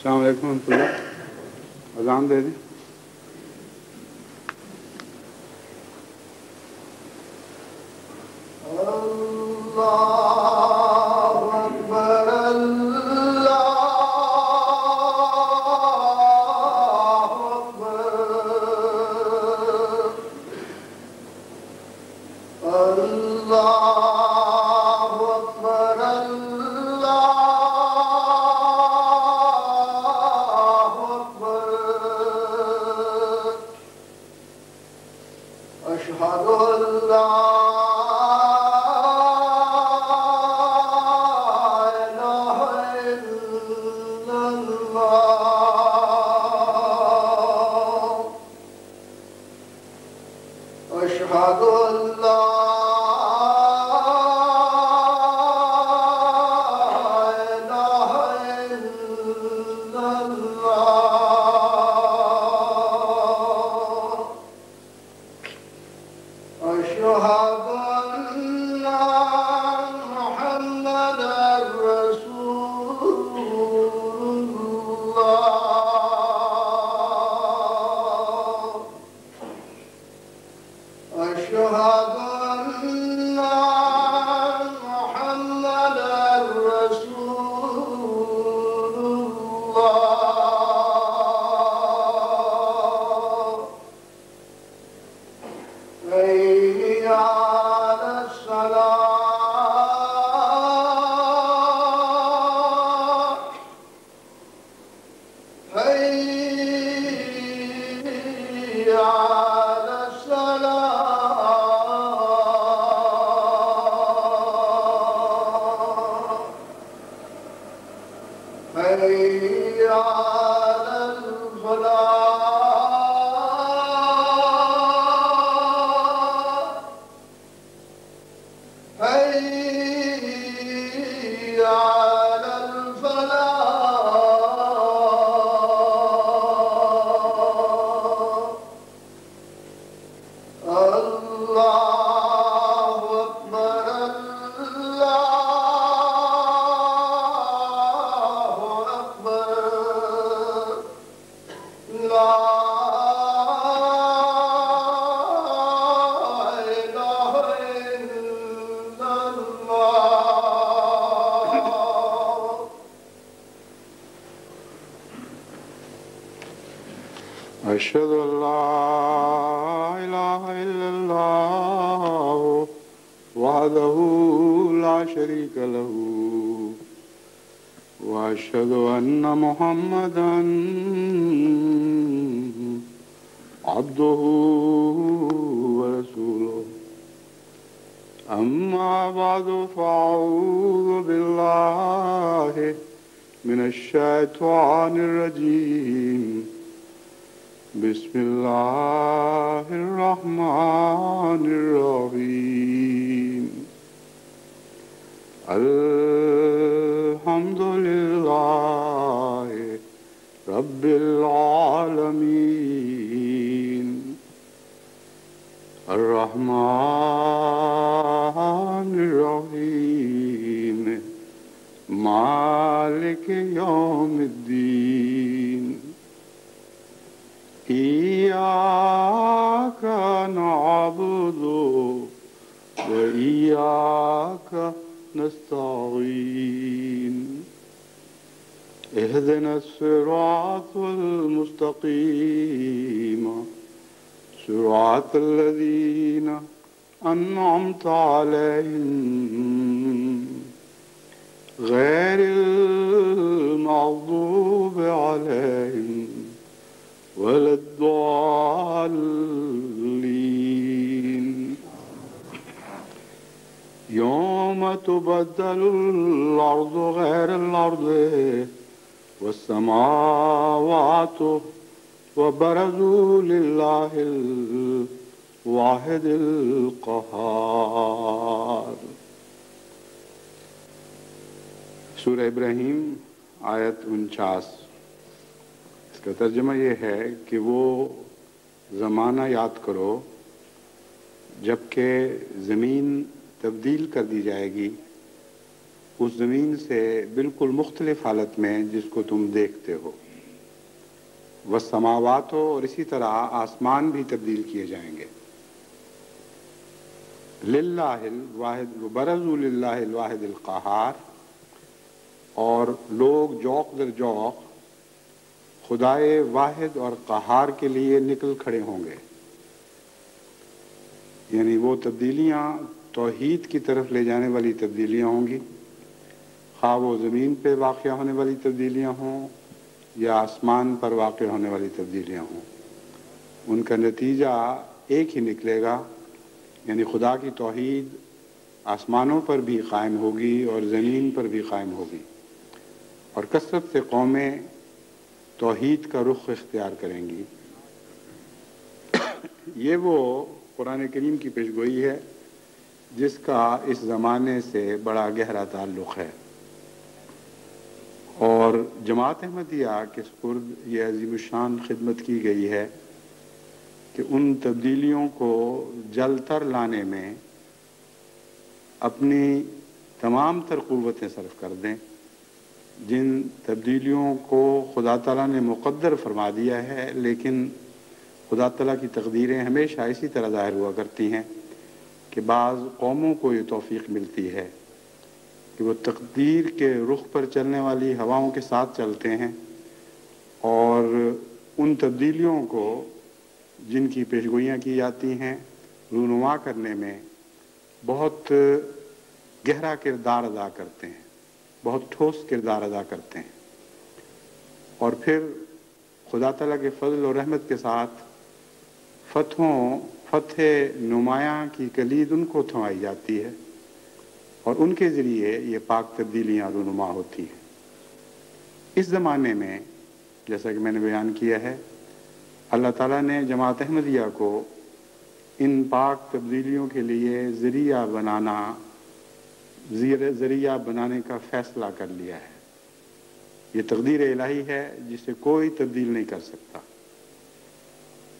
السلام علیکم ورحمۃ اللہ. اذان دے دیں. أشهد أن لا إله إلا الله وحده لا شريك له وأشهد أن محمدا عبده ورسوله أما بعد فأعوذ بالله من الشيطان الرجيم بسم الله الرحمن الرحيم الحمد لله رب العالمين الرحمن الرحيم مالك يوم الدين إياك نعبد وإياك نستعين اهدنا الصراط المستقيم صراط الذين أنعمت عليهم غير المغضوب عليهم ولا الضالين يوم تبدل الأرض غير الأرض والسماوات وبرزوا لله الواحد القهار. سورہ ابراہیم آیت 49. اس کا ترجمہ یہ ہے کہ وہ زمانہ یاد کرو جب کہ زمین تبدیل کر دی جائے گی اس زمین سے بالکل مختلف حالت میں جس کو تم دیکھتے ہو۔ والسماوات ہو، اور اسی طرح آسمان بھی تبدیل کیے جائیں گے۔ للہ الواحد وبرزوا للہ الواحد القہار، اور لوگ جوق در جوق خدائے واحد اور قہار کے لیے نکل کھڑے ہوں گے۔ یعنی وہ تبدیلیاں توحید کی طرف لے جانے والی تبدیلیاں ہوں گی، خواہ وہ زمین پہ واقع ہونے والی تبدیلیاں ہوں یا آسمان پر واقع ہونے والی تبدیلیاں ہوں، ان کا نتیجہ ایک ہی نکلے گا، یعنی خدا کی توحید آسمانوں پر بھی قائم ہوگی اور زمین پر بھی قائم ہوگی، اور کثرت سے قومیں توحید کا رخ اختیار کریں گی۔ یہ وہ قرآن کریم کی پیشگوئی ہے جس کا اس زمانے سے بڑا گہرا تعلق ہے، اور جماعت احمدیہ کے سپرد یہ عظیم الشان خدمت کی گئی ہے کہ ان تبدیلیوں کو جل تر لانے میں اپنی تمام تر قوتیں صرف کر دیں، جن تبدیلیوں کو خدا تعالیٰ نے مقدر فرما دیا ہے، لیکن خدا تعالیٰ کی تقدیریں ہمیشہ اسی طرح ظاہر ہوا کرتی ہیں کہ بعض قوموں کو یہ توفیق ملتی ہے کہ وہ تقدیر کے رخ پر چلنے والی ہواؤں کے ساتھ چلتے ہیں، اور ان تبدیلیوں کو جن کی پیشگوئیاں کی جاتی ہیں رونما کرنے میں بہت گہرا کردار ادا کرتے ہیں، بہت ٹھوس کردار ادا کرتے ہیں، اور پھر خدا تعالیٰ کے فضل و رحمت کے ساتھ فتح نمایاں کی کلید ان کو تھمائی جاتی ہے، اور ان کے ذریعے یہ پاک تبدیلیاں رونما ہوتی ہیں۔ اس زمانے میں جیسا کہ میں نے بیان کیا ہے، اللہ تعالیٰ نے جماعت احمدیہ کو ان پاک تبدیلیوں کے لیے ذریعہ بنانے کا فیصلہ کر لیا ہے۔ یہ تقدیر الہی ہے جسے کوئی تبدیل نہیں کر سکتا۔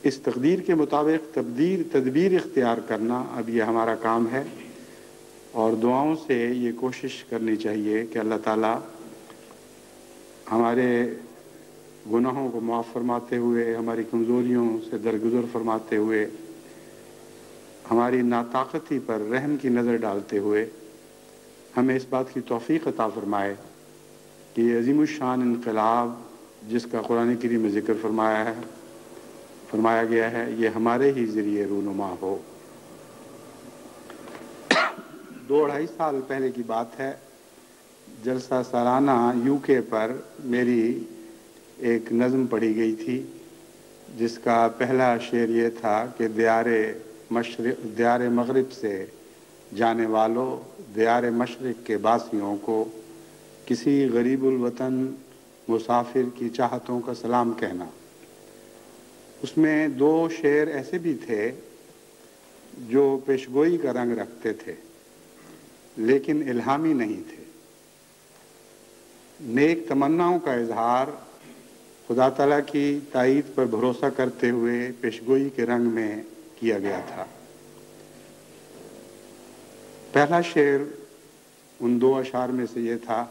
اس تقدیر کے مطابق تدبیر اختیار کرنا اب یہ ہمارا کام ہے، اور دعاؤں سے یہ کوشش کرنی چاہیے کہ اللہ تعالیٰ ہمارے گناہوں کو معاف فرماتے ہوئے، ہماری کمزوریوں سے درگزر فرماتے ہوئے، ہماری ناطاقتی پر رحم کی نظر ڈالتے ہوئے ہمیں اس بات کی توفیق عطا فرمائے کہ یہ عظیم الشان انقلاب جس کا قرآن کریم میں ذکر فرمایا گیا ہے، یہ ہمارے ہی ذریعے رونما ہو۔ 2-2.5 سال پہلے کی بات ہے، جلسہ سالانہ UK پر میری ایک نظم پڑھی گئی تھی جس کا پہلا شعر یہ تھا کہ دیار مغرب سے جانے والوں، دیار مشرق کے باسیوں کو کسی غریب الوطن مسافر کی چاہتوں کا سلام کہنا۔ اس میں 2 شعر ایسے بھی تھے جو پیشگوئی کا رنگ رکھتے تھے لیکن الہامی نہیں تھے۔ نیک تمناؤں کا اظہار خدا تعالیٰ کی تائید پر بھروسہ کرتے ہوئے پیشگوئی کے رنگ میں کیا گیا تھا۔ پہلا شعر ان 2 اشعار میں سے یہ تھا: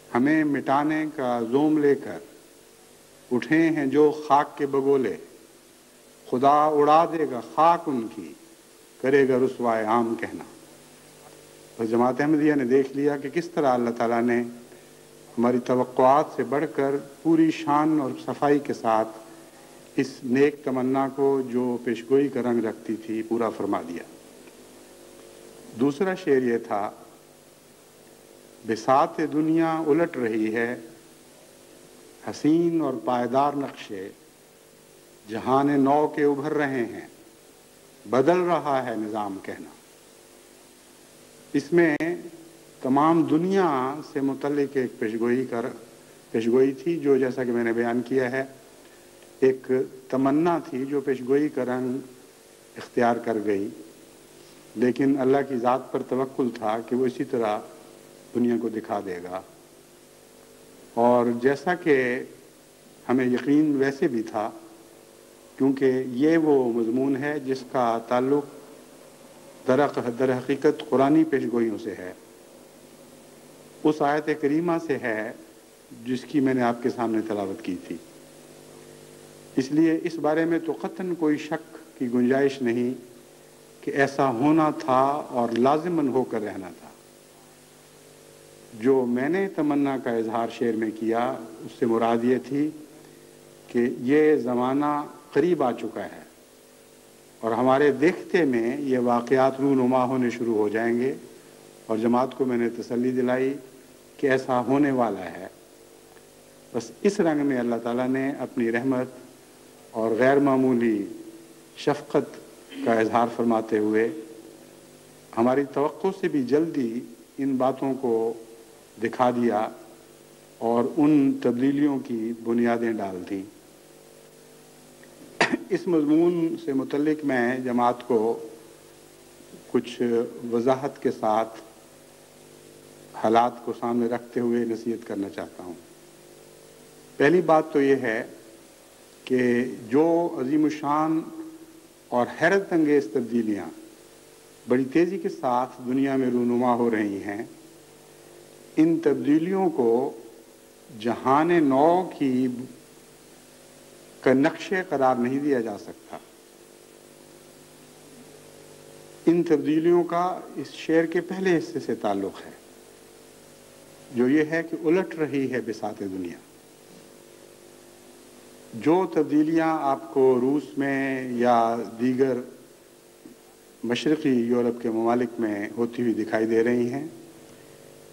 ہمیں مٹانے کا زوم لے کر اٹھے ہیں جو خاک کے بگولے، خدا اڑا دے گا خاک ان کی، کرے گا رسوائے عام کہنا۔ اور جماعت احمدیہ نے دیکھ لیا کہ کس طرح اللہ تعالیٰ نے ہماری توقعات سے بڑھ کر پوری شان اور صفائی کے ساتھ اس نیک تمنا کو جو پیشگوئی کا رنگ رکھتی تھی پورا فرما دیا۔ دوسرا شعر یہ تھا: بساط دنیا الٹ رہی ہے، حسین اور پائیدار نقشے جہان نو کے ابھر رہے ہیں، بدل رہا ہے نظام کہنا۔ اس میں تمام دنیا سے متعلق ایک پیشگوئی تھی جو جیسا کہ میں نے بیان کیا ہے ایک تمنا تھی جو پیشگوئی کا رنگ اختیار کر گئی، لیکن اللہ کی ذات پر توکل تھا کہ وہ اسی طرح دنیا کو دکھا دے گا، اور جیسا کہ ہمیں یقین ویسے بھی تھا، کیونکہ یہ وہ مضمون ہے جس کا تعلق در حقیقت قرآنی پیشگوئیوں سے ہے۔ اس آیت کریمہ سے ہے جس کی میں نے آپ کے سامنے تلاوت کی تھی۔ اس لیے اس بارے میں تو قطعاً کوئی شک کی گنجائش نہیں کہ ایسا ہونا تھا اور لازماً ہو کر رہنا تھا۔ جو میں نے تمنا کا اظہار شعر میں کیا اس سے مراد یہ تھی کہ یہ زمانہ قریب آ چکا ہے اور ہمارے دیکھتے میں یہ واقعات رونما ہونے شروع ہو جائیں گے، اور جماعت کو میں نے تسلی دلائی کہ ایسا ہونے والا ہے۔ بس اس رنگ میں اللہ تعالیٰ نے اپنی رحمت اور غیر معمولی شفقت کا اظہار فرماتے ہوئے ہماری توقع سے بھی جلدی ان باتوں کو دکھا دیا اور ان تبدیلیوں کی بنیادیں ڈال دیں۔ اس مضمون سے متعلق میں جماعت کو کچھ وضاحت کے ساتھ حالات کو سامنے رکھتے ہوئے نصیحت کرنا چاہتا ہوں۔ پہلی بات تو یہ ہے کہ جو عظیم الشان اور حیرت انگیز تبدیلیاں بڑی تیزی کے ساتھ دنیا میں رونما ہو رہی ہیں، ان تبدیلیوں کو جہان نو کی کا نقشے قرار نہیں دیا جا سکتا۔ ان تبدیلیوں کا اس شعر کے پہلے حصے سے تعلق ہے، جو یہ ہے کہ الٹ رہی ہے بساط دنیا۔ جو تبدیلیاں آپ کو روس میں یا دیگر مشرقی یورپ کے ممالک میں ہوتی ہوئی دکھائی دے رہی ہیں،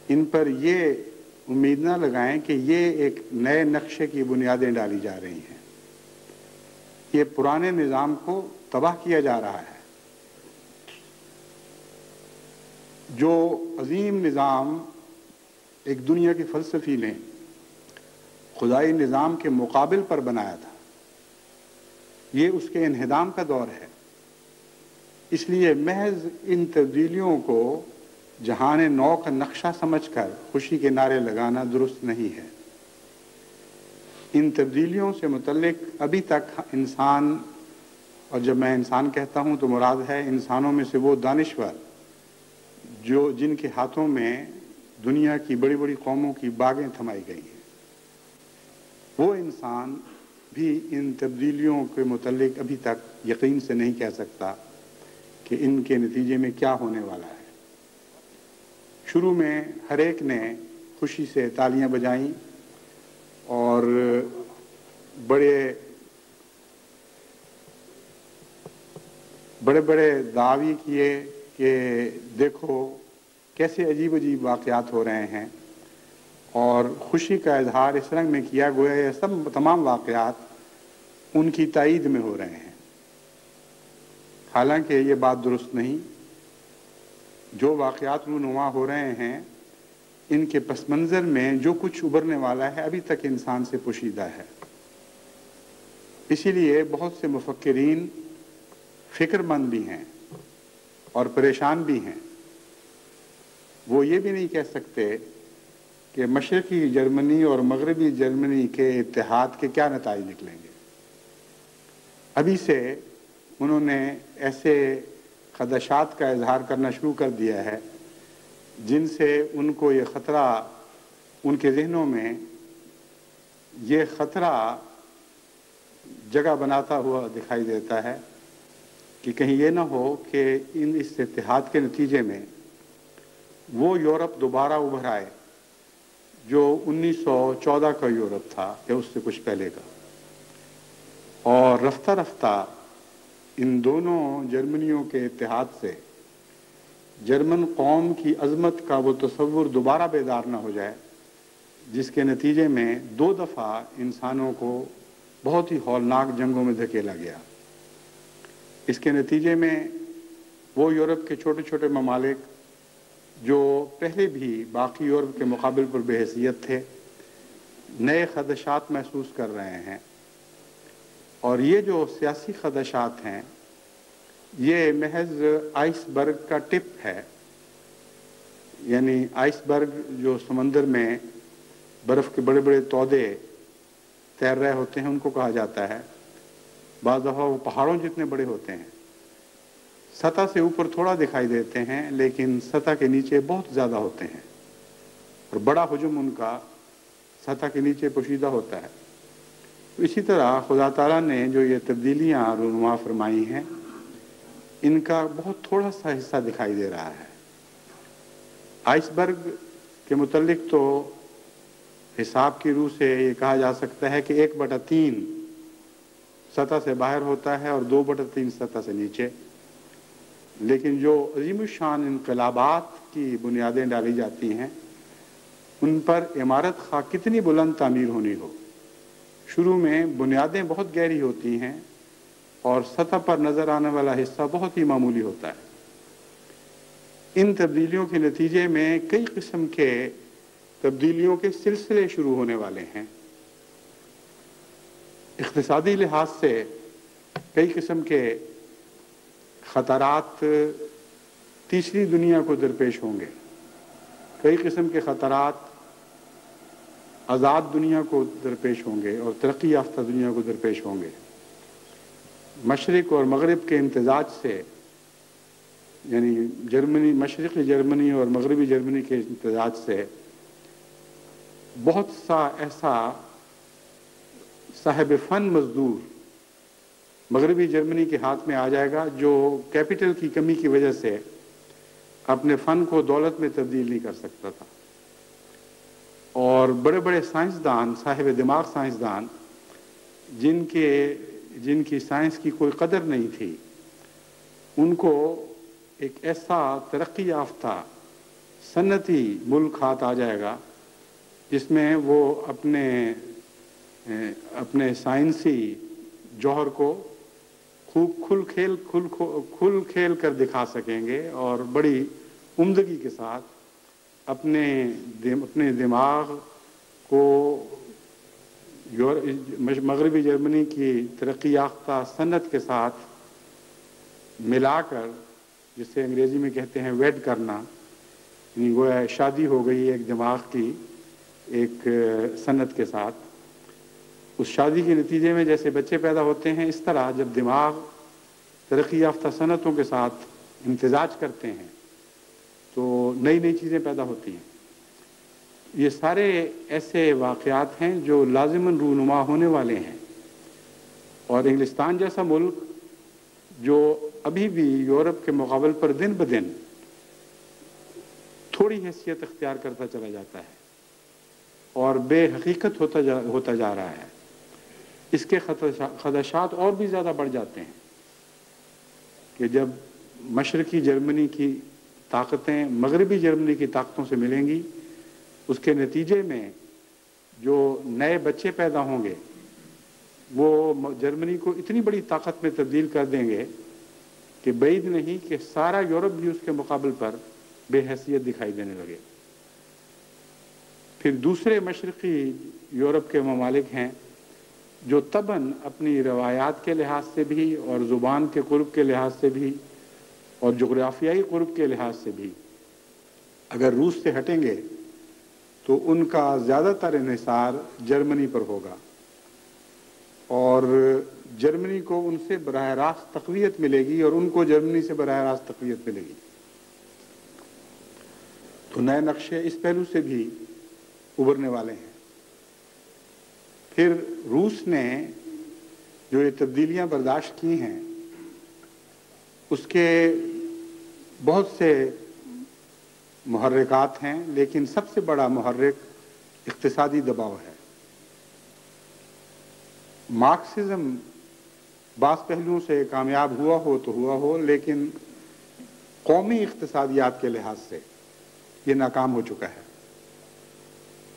ان پر یہ امید نہ لگائیں کہ یہ ایک نئے نقشے کی بنیادیں ڈالی جا رہی ہیں۔ یہ پرانے نظام کو تباہ کیا جا رہا ہے۔ جو عظیم نظام ایک دنیا کے فلسفی نے خدائی نظام کے مقابل پر بنایا تھا، یہ اس کے انہدام کا دور ہے۔ اس لیے محض ان تبدیلیوں کو جہان نو کا نقشہ سمجھ کر خوشی کے نعرے لگانا درست نہیں ہے۔ ان تبدیلیوں سے متعلق ابھی تک انسان، اور جب میں انسان کہتا ہوں تو مراد ہے انسانوں میں سے وہ دانشور جن کے ہاتھوں میں دنیا کی بڑی بڑی قوموں کی باغیں تھمائی گئی ہیں، وہ انسان بھی ان تبدیلیوں کے متعلق ابھی تک یقین سے نہیں کہہ سکتا کہ ان کے نتیجے میں کیا ہونے والا ہے۔ شروع میں ہر ایک نے خوشی سے تالیاں بجائیں اور بڑے بڑے دعوی کیے کہ دیکھو کیسے عجیب عجیب واقعات ہو رہے ہیں، اور خوشی کا اظہار اس رنگ میں کیا گویا یہ سب تمام واقعات ان کی تائید میں ہو رہے ہیں۔ حالانکہ یہ بات درست نہیں۔ جو واقعات رونما ہو رہے ہیں ان کے پس منظر میں جو کچھ ابھرنے والا ہے ابھی تک انسان سے پوشیدہ ہے۔ اسی لیے بہت سے مفکرین فکر مند بھی ہیں اور پریشان بھی ہیں۔ وہ یہ بھی نہیں کہہ سکتے کہ مشرقی جرمنی اور مغربی جرمنی کے اتحاد کے کیا نتائج نکلیں گے۔ ابھی سے انہوں نے ایسے خدشات کا اظہار کرنا شروع کر دیا ہے جن سے ان کو یہ خطرہ، ان کے ذہنوں میں یہ خطرہ جگہ بناتا ہوا دکھائی دیتا ہے کہ کہیں یہ نہ ہو کہ اس اتحاد کے نتیجے میں وہ یورپ دوبارہ ابھر آئے جو 1914 کا یورپ تھا یا اس سے کچھ پہلے کا، اور رفتہ رفتہ ان دونوں جرمنیوں کے اتحاد سے جرمن قوم کی عظمت کا وہ تصور دوبارہ بیدار نہ ہو جائے، جس کے نتیجے میں 2 دفعہ انسانوں کو بہت ہی ہولناک جنگوں میں دھکیلا گیا۔ اس کے نتیجے میں وہ یورپ کے چھوٹے چھوٹے ممالک جو پہلے بھی باقی یورپ کے مقابل پر بے حیثیت تھے، نئے خدشات محسوس کر رہے ہیں، اور یہ جو سیاسی خدشات ہیں یہ محض آئس برگ کا ٹپ ہے۔ یعنی آئس برگ جو سمندر میں برف کے بڑے بڑے تودے تیر رہے ہوتے ہیں ان کو کہا جاتا ہے۔ بعض دفعہ وہ پہاڑوں جتنے بڑے ہوتے ہیں، سطح سے اوپر تھوڑا دکھائی دیتے ہیں لیکن سطح کے نیچے بہت زیادہ ہوتے ہیں۔ اور بڑا حجم ان کا سطح کے نیچے پوشیدہ ہوتا ہے۔ اسی طرح خدا تعالیٰ نے جو یہ تبدیلیاں رونما فرمائی ہیں، ان کا بہت تھوڑا سا حصہ دکھائی دے رہا ہے۔ آئس برگ کے متعلق تو حساب کی روح سے یہ کہا جا سکتا ہے کہ 1/3 سطح سے باہر ہوتا ہے اور 2/3 سطح سے نیچے، لیکن جو عظیم الشان انقلابات کی بنیادیں ڈالی جاتی ہیں، ان پر عمارت خواہ کتنی بلند تعمیر ہونی ہو، شروع میں بنیادیں بہت گہری ہوتی ہیں اور سطح پر نظر آنے والا حصہ بہت ہی معمولی ہوتا ہے۔ ان تبدیلیوں کے نتیجے میں کئی قسم کے تبدیلیوں کے سلسلے شروع ہونے والے ہیں۔ اقتصادی لحاظ سے کئی قسم کے خطرات تیسری دنیا کو درپیش ہوں گے، کئی قسم کے خطرات آزاد دنیا کو درپیش ہوں گے اور ترقی یافتہ دنیا کو درپیش ہوں گے۔ مشرق اور مغرب کے امتزاج سے، یعنی جرمنی، مشرقی جرمنی اور مغربی جرمنی کے امتزاج سے بہت سا ایسا صاحب فن مزدور مغربی جرمنی کے ہاتھ میں آ جائے گا جو کیپٹل کی کمی کی وجہ سے اپنے فن کو دولت میں تبدیل نہیں کر سکتا تھا، اور بڑے بڑے سائنسدان، صاحب دماغ سائنسدان، جن کی سائنس کی کوئی قدر نہیں تھی، ان کو ایک ایسا ترقی یافتہ صنعتی ملک ہاتھ آ جائے گا جس میں وہ اپنے سائنسی جوہر کو خوب کھل کھیل کر دکھا سکیں گے، اور بڑی عمدگی کے ساتھ اپنے دماغ کو مغربی جرمنی کی ترقی یافتہ صنعت کے ساتھ ملا کر، جسے انگریزی میں کہتے ہیں ویڈ کرنا، یعنی گویا شادی ہو گئی ایک دماغ کی ایک صنعت کے ساتھ۔ اس شادی کے نتیجے میں جیسے بچے پیدا ہوتے ہیں، اس طرح جب دماغ ترقی یافتہ صنعتوں کے ساتھ امتزاج کرتے ہیں تو نئی نئی چیزیں پیدا ہوتی ہیں۔ یہ سارے ایسے واقعات ہیں جو لازماً رونما ہونے والے ہیں، اور انگلستان جیسا ملک جو ابھی بھی یورپ کے مقابل پر دن بدن تھوڑی حیثیت اختیار کرتا چلا جاتا ہے اور بے حقیقت ہوتا جا رہا ہے، اس کے خدشات اور بھی زیادہ بڑھ جاتے ہیں کہ جب مشرقی جرمنی کی طاقتیں مغربی جرمنی کی طاقتوں سے ملیں گی، اس کے نتیجے میں جو نئے بچے پیدا ہوں گے وہ جرمنی کو اتنی بڑی طاقت میں تبدیل کر دیں گے کہ بعید نہیں کہ سارا یورپ بھی اس کے مقابل پر بے حیثیت دکھائی دینے لگے۔ پھر دوسرے مشرقی یورپ کے ممالک ہیں جو طبعاً اپنی روایات کے لحاظ سے بھی اور زبان کے قرب کے لحاظ سے بھی اور جغرافیائی قرب کے لحاظ سے بھی اگر روس سے ہٹیں گے تو ان کا زیادہ تر انحصار جرمنی پر ہوگا، اور جرمنی کو ان سے براہ راست تقویت ملے گی اور ان کو جرمنی سے براہ راست تقویت ملے گی۔ تو نئے نقشے اس پہلو سے بھی ابھرنے والے ہیں۔ پھر روس نے جو یہ تبدیلیاں برداشت کی ہیں، اس کے بہت سے محرکات ہیں، لیکن سب سے بڑا محرک اقتصادی دباؤ ہے۔ مارکسزم بعض پہلوؤں سے کامیاب ہوا ہو لیکن قومی اقتصادیات کے لحاظ سے یہ ناکام ہو چکا ہے،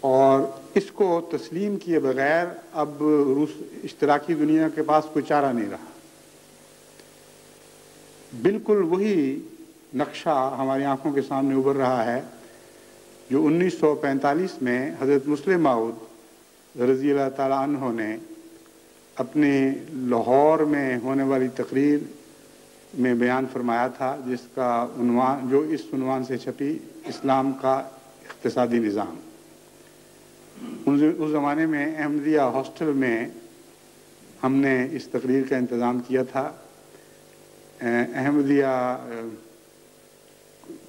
اور اس کو تسلیم کیے بغیر اب روس اشتراکی دنیا کے پاس کوئی چارہ نہیں رہا۔ بالکل وہی نقشہ ہماری آنکھوں کے سامنے ابھر رہا ہے جو 1945 میں حضرت مسلم موعود رضی اللہ تعالیٰ عنہ نے اپنے لاہور میں ہونے والی تقریر میں بیان فرمایا تھا، جس کا عنوان، جو اس عنوان سے چھپی، اسلام کا اقتصادی نظام۔ اس زمانے میں احمدیہ ہاسٹل میں ہم نے اس تقریر کا انتظام کیا تھا۔ احمدیہ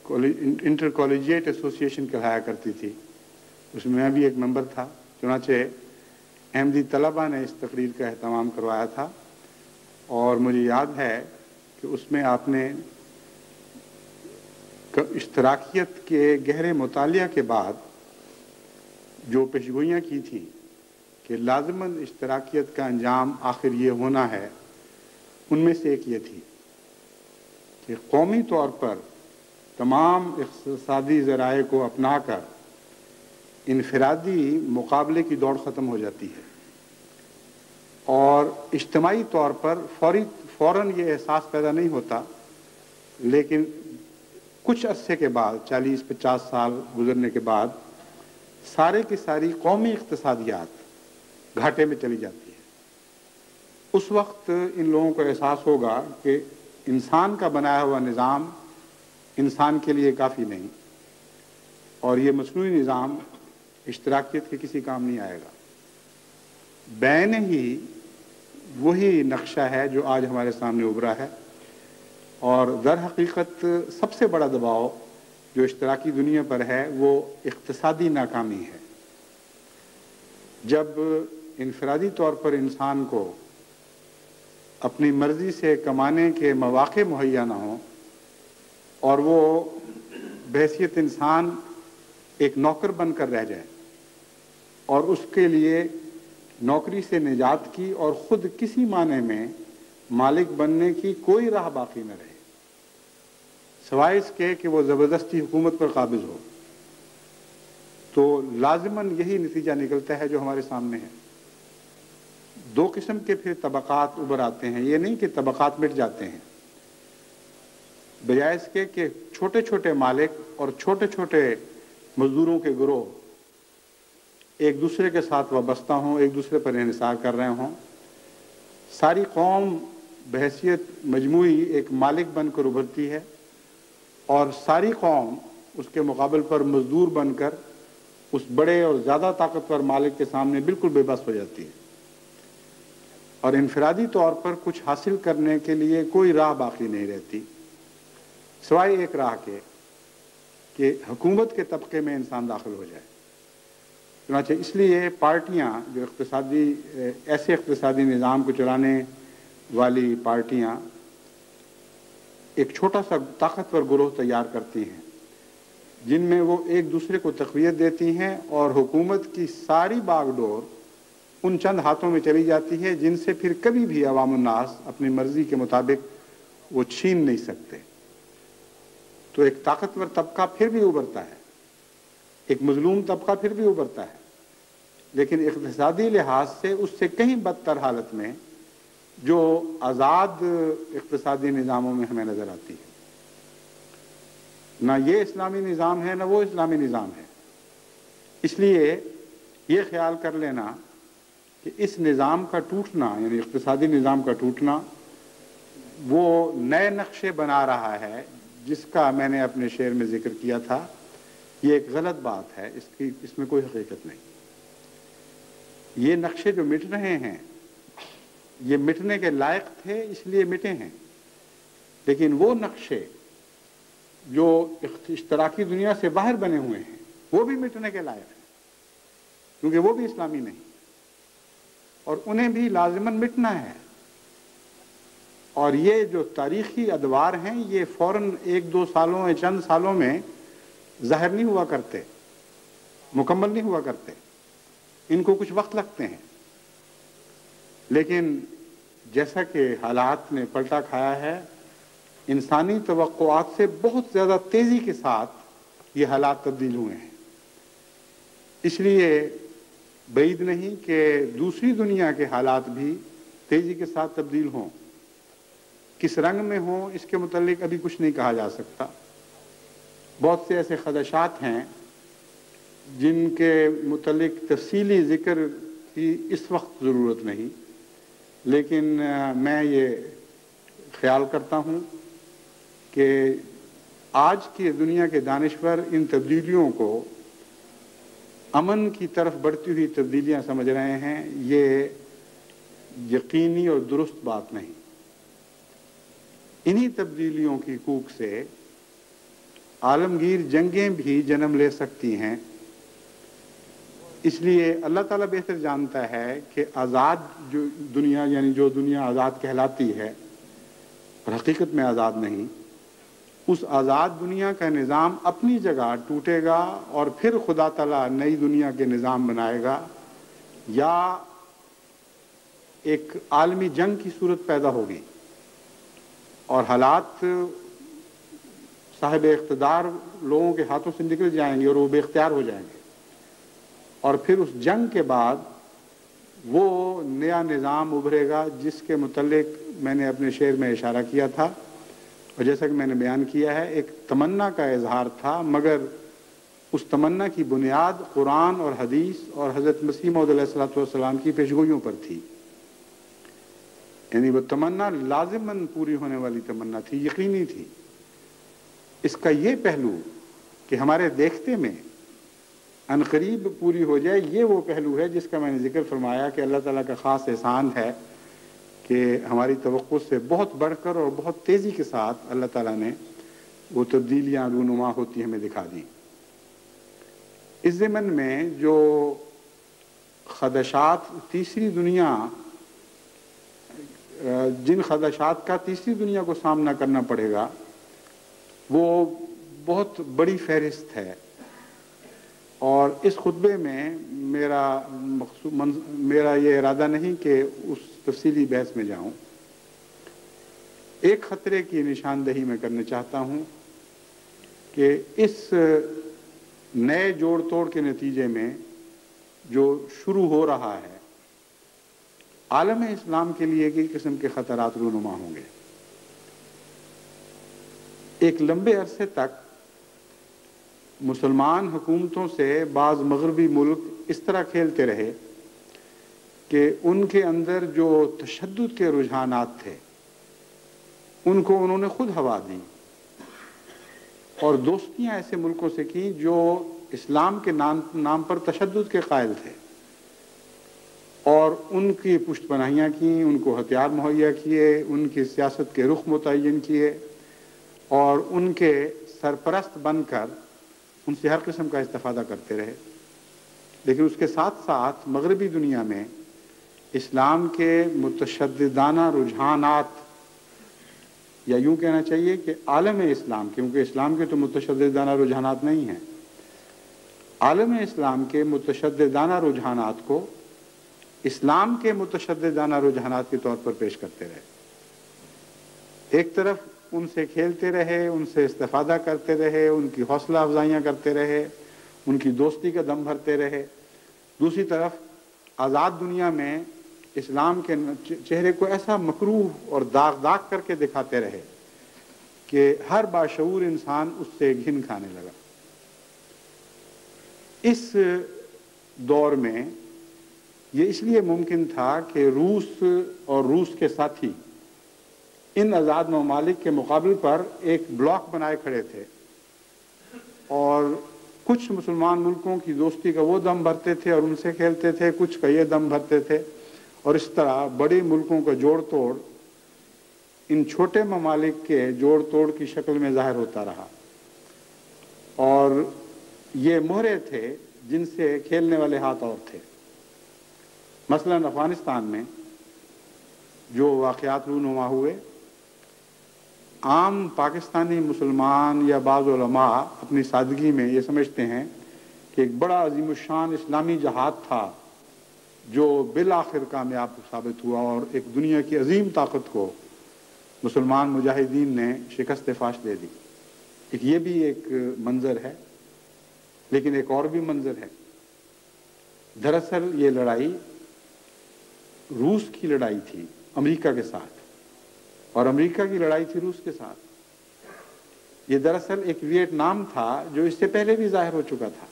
انٹر کالجیٹ ایسوسی ایشن کہلایا کرتی تھی، اس میں بھی ایک ممبر تھا، چنانچہ احمدی طلبہ نے اس تقریر کا اہتمام کروایا تھا، اور مجھے یاد ہے کہ اس میں آپ نے اشتراکیت کے گہرے مطالعہ کے بعد جو پیشگوئیاں کی تھیں کہ لازماً اشتراکیت کا انجام آخر یہ ہونا ہے، ان میں سے ایک یہ تھی کہ قومی طور پر تمام اقتصادی ذرائع کو اپنا کر انفرادی مقابلے کی دوڑ ختم ہو جاتی ہے، اور اجتماعی طور پر فوراً یہ احساس پیدا نہیں ہوتا، لیکن کچھ عرصے کے بعد 40-50 سال گزرنے کے بعد سارے کی ساری قومی اقتصادیات گھاٹے میں چلی جاتی ہے۔ اس وقت ان لوگوں کو احساس ہوگا کہ انسان کا بنایا ہوا نظام انسان کے لیے کافی نہیں، اور یہ مصنوعی نظام اشتراکیت کے کسی کام نہیں آئے گا۔ بین ہی وہی نقشہ ہے جو آج ہمارے سامنے ابھرا ہے، اور در حقیقت سب سے بڑا دباؤ جو اشتراکی دنیا پر ہے وہ اقتصادی ناکامی ہے۔ جب انفرادی طور پر انسان کو اپنی مرضی سے کمانے کے مواقع مہیا نہ ہوں، اور وہ بحیثیت انسان ایک نوکر بن کر رہ جائے، اور اس کے لیے نوکری سے نجات کی اور خود کسی معنی میں مالک بننے کی کوئی راہ باقی نہ رہے، سوائے اس کے کہ وہ زبردستی حکومت پر قابض ہو، تو لازماً یہی نتیجہ نکلتا ہے جو ہمارے سامنے ہے۔ دو قسم کے پھر طبقات ابھر آتے ہیں، یہ نہیں کہ طبقات مٹ جاتے ہیں، بجائے اس کے کہ چھوٹے چھوٹے مالک اور چھوٹے چھوٹے مزدوروں کے گروہ ایک دوسرے کے ساتھ وابستہ ہوں، ایک دوسرے پر انحصار کر رہے ہوں، ساری قوم بحیثیت مجموعی ایک مالک بن کر ابھرتی ہے، اور ساری قوم اس کے مقابل پر مزدور بن کر اس بڑے اور زیادہ طاقتور مالک کے سامنے بالکل بے بس ہو جاتی ہے، اور انفرادی طور پر کچھ حاصل کرنے کے لیے کوئی راہ باقی نہیں رہتی، سوائے ایک راہ کے کہ حکومت کے طبقے میں انسان داخل ہو جائے۔ چنانچہ اس لیے پارٹیاں جو ایسے اقتصادی نظام کو چلانے والی پارٹیاں ایک چھوٹا سا طاقتور گروہ تیار کرتی ہیں، جن میں وہ ایک دوسرے کو تقویت دیتی ہیں، اور حکومت کی ساری باغ ڈور ان چند ہاتھوں میں چلی جاتی ہے جن سے پھر کبھی بھی عوام الناس اپنی مرضی کے مطابق وہ چھین نہیں سکتے۔ تو ایک طاقتور طبقہ پھر بھی ابھرتا ہے، ایک مظلوم طبقہ پھر بھی ابھرتا ہے، لیکن اقتصادی لحاظ سے اس سے کہیں بدتر حالت میں جو آزاد اقتصادی نظاموں میں ہمیں نظر آتی ہے۔ نہ یہ اسلامی نظام ہے، نہ وہ اسلامی نظام ہے۔ اس لیے یہ خیال کر لینا کہ اس نظام کا ٹوٹنا، یعنی اقتصادی نظام کا ٹوٹنا، وہ نئے نقشے بنا رہا ہے جس کا میں نے اپنے شعر میں ذکر کیا تھا، یہ ایک غلط بات ہے، اس میں کوئی حقیقت نہیں۔ یہ نقشے جو مٹ رہے ہیں یہ مٹنے کے لائق تھے اس لیے مٹے ہیں، لیکن وہ نقشے جو اشتراکی دنیا سے باہر بنے ہوئے ہیں وہ بھی مٹنے کے لائق ہیں، کیونکہ وہ بھی اسلامی نہیں، اور انہیں بھی لازماً مٹنا ہے۔ اور یہ جو تاریخی ادوار ہیں یہ فوراً 1-2 سالوں یا چند سالوں میں ظاہر نہیں ہوا کرتے، مکمل نہیں ہوا کرتے، ان کو کچھ وقت لگتے ہیں، لیکن جیسا کہ حالات نے پلٹا کھایا ہے، انسانی توقعات سے بہت زیادہ تیزی کے ساتھ یہ حالات تبدیل ہوئے ہیں۔ اس لیے بعید نہیں کہ دوسری دنیا کے حالات بھی تیزی کے ساتھ تبدیل ہوں، کس رنگ میں ہوں اس کے متعلق ابھی کچھ نہیں کہا جا سکتا۔ بہت سے ایسے خدشات ہیں جن کے متعلق تفصیلی ذکر کی اس وقت ضرورت نہیں، لیکن میں یہ خیال کرتا ہوں کہ آج کی دنیا کے دانشور ان تبدیلیوں کو امن کی طرف بڑھتی ہوئی تبدیلیاں سمجھ رہے ہیں، یہ یقینی اور درست بات نہیں۔ انہی تبدیلیوں کی کوکھ سے عالمگیر جنگیں بھی جنم لے سکتی ہیں، اس لیے اللہ تعالیٰ بہتر جانتا ہے کہ آزاد جو دنیا، یعنی جو دنیا آزاد کہلاتی ہے اور حقیقت میں آزاد نہیں، اس آزاد دنیا کا نظام اپنی جگہ ٹوٹے گا اور پھر خدا تعالیٰ نئی دنیا کے نظام بنائے گا، یا ایک عالمی جنگ کی صورت پیدا ہوگی اور حالات صاحب اقتدار لوگوں کے ہاتھوں سے نکل جائیں گے اور وہ بے اختیار ہو جائیں گے، اور پھر اس جنگ کے بعد وہ نیا نظام ابھرے گا جس کے متعلق میں نے اپنے شعر میں اشارہ کیا تھا، اور جیسا کہ میں نے بیان کیا ہے ایک تمنا کا اظہار تھا، مگر اس تمنا کی بنیاد قرآن اور حدیث اور حضرت مسیح موعود علیہ الصلوۃ والسلام کی پیشگوئیوں پر تھی. یعنی وہ تمنا لازماً پوری ہونے والی تمنا تھی، یقینی تھی. اس کا یہ پہلو کہ ہمارے دیکھتے میں عنقریب پوری ہو جائے، یہ وہ پہلو ہے جس کا میں نے ذکر فرمایا کہ اللہ تعالیٰ کا خاص احسان ہے کہ ہماری توقع سے بہت بڑھ کر اور بہت تیزی کے ساتھ اللہ تعالیٰ نے وہ تبدیلیاں رونما ہوتی ہمیں دکھا دیں. اس ضمن میں جو خدشات تیسری دنیا، جن خدشات کا تیسری دنیا کو سامنا کرنا پڑے گا، وہ بہت بڑی فہرست ہے، اور اس خطبے میں میرا یہ ارادہ نہیں کہ اس تفصیلی بحث میں جاؤں. ایک خطرے کی نشاندہی میں کرنا چاہتا ہوں کہ اس نئے جوڑ توڑ کے نتیجے میں جو شروع ہو رہا ہے، عالم اسلام کے لیے کئی قسم کے خطرات رونما ہوں گے. ایک لمبے عرصے تک مسلمان حکومتوں سے بعض مغربی ملک اس طرح کھیلتے رہے کہ ان کے اندر جو تشدد کے رجحانات تھے ان کو انہوں نے خود ہوا دی، اور دوستیاں ایسے ملکوں سے کی جو اسلام کے نام پر تشدد کے قائل تھے، اور ان کی پشت پناہیاں کیں، ان کو ہتھیار مہیا کیے، ان کی سیاست کے رخ متعین کیے، اور ان کے سرپرست بن کر ان سے ہر قسم کا استفادہ کرتے رہے. لیکن اس کے ساتھ ساتھ مغربی دنیا میں اسلام کے متشددانہ رجحانات، یا یوں کہنا چاہیے کہ عالم اسلام، کیونکہ اسلام کے تو متشددانہ رجحانات نہیں ہیں، عالم اسلام کے متشددانہ رجحانات کو اسلام کے متشددانہ رجحانات کے طور پر پیش کرتے رہے. ایک طرف ان سے کھیلتے رہے، ان سے استفادہ کرتے رہے، ان کی حوصلہ افزائیاں کرتے رہے، ان کی دوستی کا دم بھرتے رہے. دوسری طرف آزاد دنیا میں اسلام کے چہرے کو ایسا مکروہ اور داغ کر کے دکھاتے رہے کہ ہر باشعور انسان اس سے گھن کھانے لگا. اس دور میں یہ اس لیے ممکن تھا کہ روس اور روس کے ساتھی ان آزاد ممالک کے مقابل پر ایک بلاک بنائے کھڑے تھے، اور کچھ مسلمان ملکوں کی دوستی کا وہ دم بھرتے تھے اور ان سے کھیلتے تھے، کچھ کا یہ دم بھرتے تھے، اور اس طرح بڑے ملکوں کا جوڑ توڑ ان چھوٹے ممالک کے جوڑ توڑ کی شکل میں ظاہر ہوتا رہا. اور یہ مہرے تھے جن سے کھیلنے والے ہاتھ اور تھے. مثلا افغانستان میں جو واقعات رونما ہوئے، عام پاکستانی مسلمان یا بعض علماء اپنی سادگی میں یہ سمجھتے ہیں کہ ایک بڑا عظیم الشان اسلامی جہاد تھا جو بالآخر کامیاب ثابت ہوا، اور ایک دنیا کی عظیم طاقت کو مسلمان مجاہدین نے شکست فاش دے دی. یہ بھی ایک منظر ہے، لیکن ایک اور بھی منظر ہے. دراصل یہ لڑائی روس کی لڑائی تھی امریکہ کے ساتھ، اور امریکہ کی لڑائی تھی روس کے ساتھ. یہ دراصل ایک ویتنام تھا جو اس سے پہلے بھی ظاہر ہو چکا تھا.